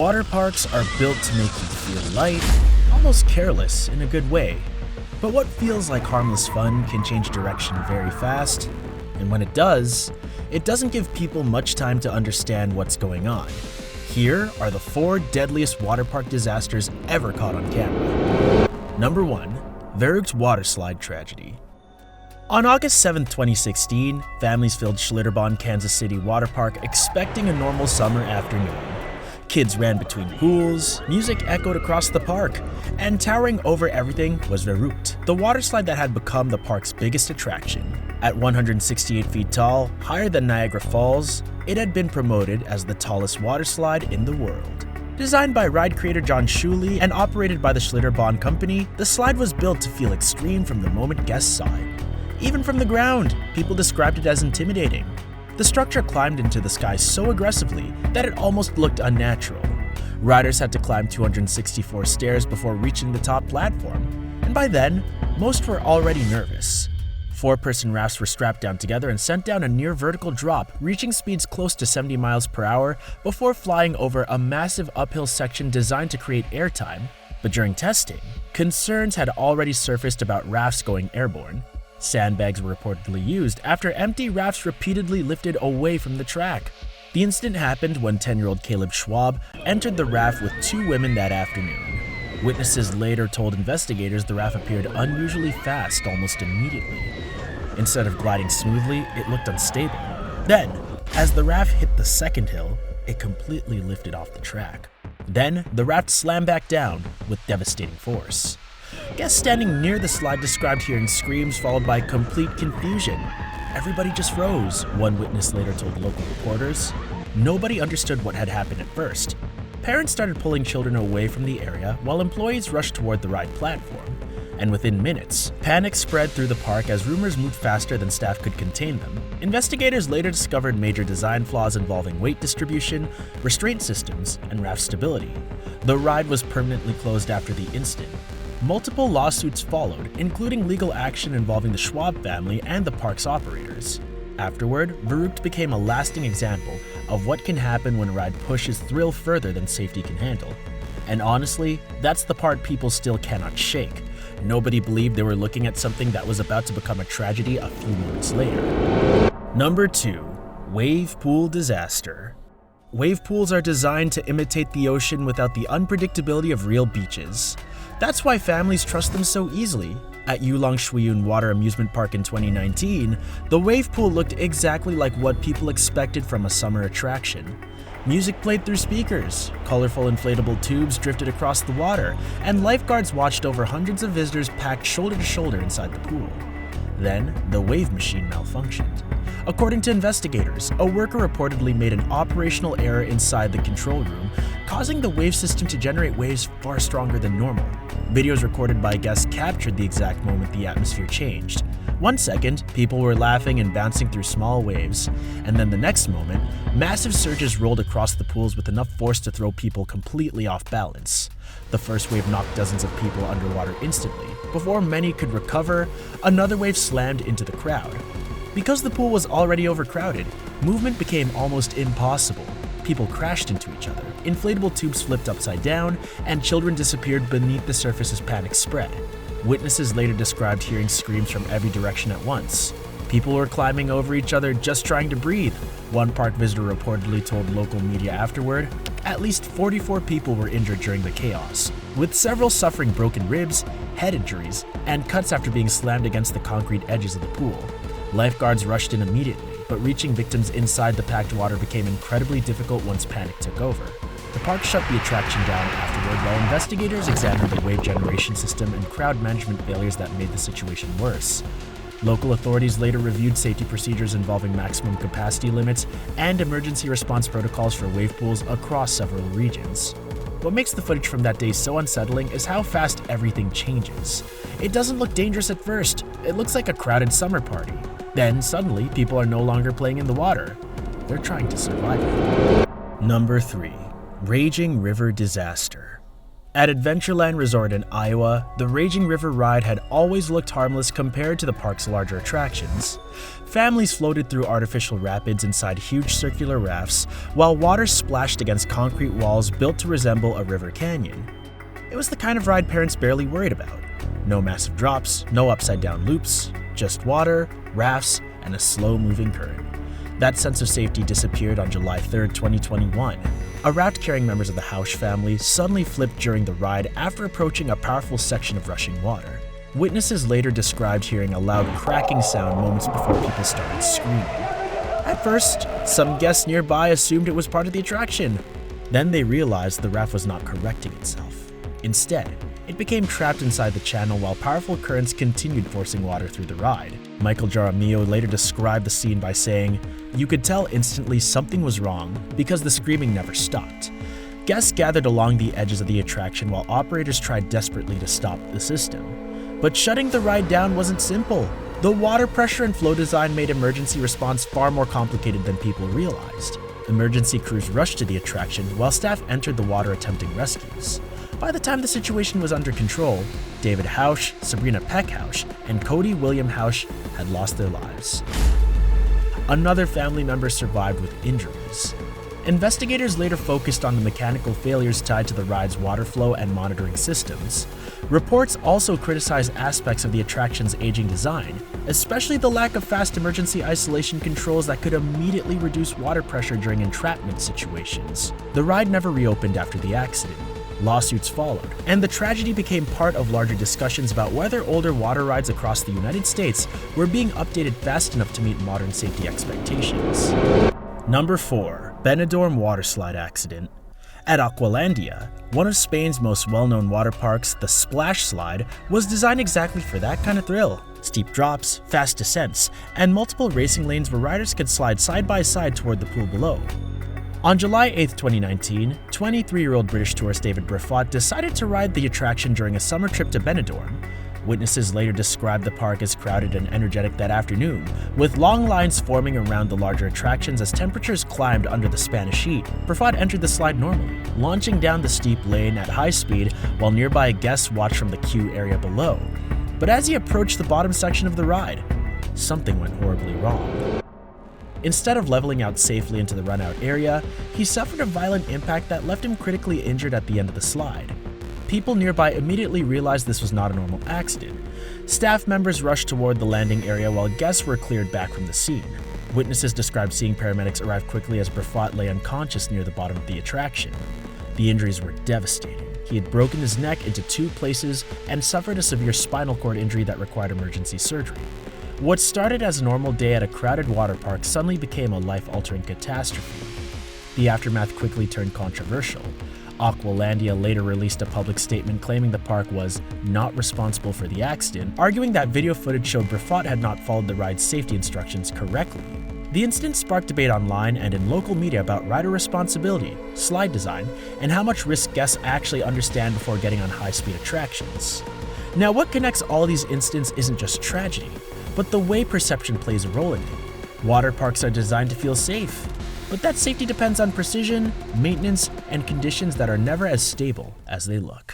Water parks are built to make you feel light, almost careless in a good way. But what feels like harmless fun can change direction very fast, and when it doesn't give people much time to understand what's going on. Here are the 4 deadliest water park disasters ever caught on camera. Number 1. Verrückt Waterslide Tragedy. On August 7, 2016, families filled Schlitterbahn, Kansas City water park expecting a normal summer afternoon. Kids ran between pools, music echoed across the park, and towering over everything was Verrückt, the waterslide that had become the park's biggest attraction. At 168 feet tall, higher than Niagara Falls, it had been promoted as the tallest waterslide in the world. Designed by ride creator John Shuiyun and operated by the Schlitterbahn company, the slide was built to feel extreme from the moment guests saw it. Even from the ground, people described it as intimidating. The structure climbed into the sky so aggressively that it almost looked unnatural. Riders had to climb 264 stairs before reaching the top platform, and by then, most were already nervous. 4-person rafts were strapped down together and sent down a near vertical drop, reaching speeds close to 70 miles per hour before flying over a massive uphill section designed to create airtime. But during testing, concerns had already surfaced about rafts going airborne. Sandbags were reportedly used after empty rafts repeatedly lifted away from the track. The incident happened when 10-year-old Caleb Schwab entered the raft with 2 women that afternoon. Witnesses later told investigators the raft appeared unusually fast almost immediately. Instead of gliding smoothly, it looked unstable. Then, as the raft hit the second hill, it completely lifted off the track. Then, the raft slammed back down with devastating force. Guests standing near the slide described hearing screams followed by complete confusion. Everybody just froze, one witness later told local reporters. Nobody understood what had happened at first. Parents started pulling children away from the area while employees rushed toward the ride platform. And within minutes, panic spread through the park as rumors moved faster than staff could contain them. Investigators later discovered major design flaws involving weight distribution, restraint systems, and raft stability. The ride was permanently closed after the incident. Multiple lawsuits followed, including legal action involving the Schwab family and the park's operators. Afterward, Verrückt became a lasting example of what can happen when a ride pushes thrill further than safety can handle. And honestly, that's the part people still cannot shake. Nobody believed they were looking at something that was about to become a tragedy a few moments later. Number 2. Wave Pool Disaster. Wave pools are designed to imitate the ocean without the unpredictability of real beaches. That's why families trust them so easily. At Yulong Shuiyun Water Amusement Park in 2019, the wave pool looked exactly like what people expected from a summer attraction. Music played through speakers, colorful inflatable tubes drifted across the water, and lifeguards watched over hundreds of visitors packed shoulder to shoulder inside the pool. Then, the wave machine malfunctioned. According to investigators, a worker reportedly made an operational error inside the control room, causing the wave system to generate waves far stronger than normal. Videos recorded by guests captured the exact moment the atmosphere changed. 1 second, people were laughing and bouncing through small waves, and then the next moment, massive surges rolled across the pools with enough force to throw people completely off balance. The first wave knocked dozens of people underwater instantly. Before many could recover, another wave slammed into the crowd. Because the pool was already overcrowded, movement became almost impossible. People crashed into each other, inflatable tubes flipped upside down, and children disappeared beneath the surface as panic spread. Witnesses later described hearing screams from every direction at once. People were climbing over each other just trying to breathe. One park visitor reportedly told local media afterward, at least 44 people were injured during the chaos, with several suffering broken ribs, head injuries, and cuts after being slammed against the concrete edges of the pool. Lifeguards rushed in immediately, but reaching victims inside the packed water became incredibly difficult once panic took over. The park shut the attraction down afterward while investigators examined the wave generation system and crowd management failures that made the situation worse. Local authorities later reviewed safety procedures involving maximum capacity limits and emergency response protocols for wave pools across several regions. What makes the footage from that day so unsettling is how fast everything changes. It doesn't look dangerous at first. It looks like a crowded summer party. Then, suddenly, people are no longer playing in the water. They're trying to survive it. Number 3. Raging River Disaster. At Adventureland Resort in Iowa, the Raging River ride had always looked harmless compared to the park's larger attractions. Families floated through artificial rapids inside huge circular rafts, while water splashed against concrete walls built to resemble a river canyon. It was the kind of ride parents barely worried about. No massive drops, no upside-down loops, just water, rafts, and a slow-moving current. That sense of safety disappeared on July 3, 2021. A raft carrying members of the Hausch family suddenly flipped during the ride after approaching a powerful section of rushing water. Witnesses later described hearing a loud cracking sound moments before people started screaming. At first, some guests nearby assumed it was part of the attraction. Then they realized the raft was not correcting itself. Instead, it became trapped inside the channel while powerful currents continued forcing water through the ride. Michael Jaramillo later described the scene by saying, "You could tell instantly something was wrong because the screaming never stopped. Guests gathered along the edges of the attraction while operators tried desperately to stop the system. But shutting the ride down wasn't simple. The water pressure and flow design made emergency response far more complicated than people realized. Emergency crews rushed to the attraction while staff entered the water attempting rescues. By the time the situation was under control, David Hausch, Sabrina Peck Hausch, and Cody William Hausch had lost their lives. Another family member survived with injuries. Investigators later focused on the mechanical failures tied to the ride's water flow and monitoring systems. Reports also criticized aspects of the attraction's aging design, especially the lack of fast emergency isolation controls that could immediately reduce water pressure during entrapment situations. The ride never reopened after the accident. Lawsuits followed, and the tragedy became part of larger discussions about whether older water rides across the United States were being updated fast enough to meet modern safety expectations. Number 4. Benidorm Waterslide Accident. At Aqualandia, one of Spain's most well-known water parks, the Splash Slide was designed exactly for that kind of thrill. Steep drops, fast descents, and multiple racing lanes where riders could slide side by side toward the pool below. On July 8, 2019, 23-year-old British tourist David Briffaut decided to ride the attraction during a summer trip to Benidorm. Witnesses later described the park as crowded and energetic that afternoon, with long lines forming around the larger attractions as temperatures climbed under the Spanish heat. Briffaut entered the slide normally, launching down the steep lane at high speed while nearby guests watched from the queue area below. But as he approached the bottom section of the ride, something went horribly wrong. Instead of leveling out safely into the runout area, he suffered a violent impact that left him critically injured at the end of the slide. People nearby immediately realized this was not a normal accident. Staff members rushed toward the landing area while guests were cleared back from the scene. Witnesses described seeing paramedics arrive quickly as Briffaut lay unconscious near the bottom of the attraction. The injuries were devastating. He had broken his neck into 2 places and suffered a severe spinal cord injury that required emergency surgery. What started as a normal day at a crowded water park suddenly became a life-altering catastrophe. The aftermath quickly turned controversial. Aqualandia later released a public statement claiming the park was not responsible for the accident, arguing that video footage showed Briffaut had not followed the ride's safety instructions correctly. The incident sparked debate online and in local media about rider responsibility, slide design, and how much risk guests actually understand before getting on high-speed attractions. Now, what connects all these incidents isn't just tragedy, but the way perception plays a role in it. Water parks are designed to feel safe, but that safety depends on precision, maintenance, and conditions that are never as stable as they look.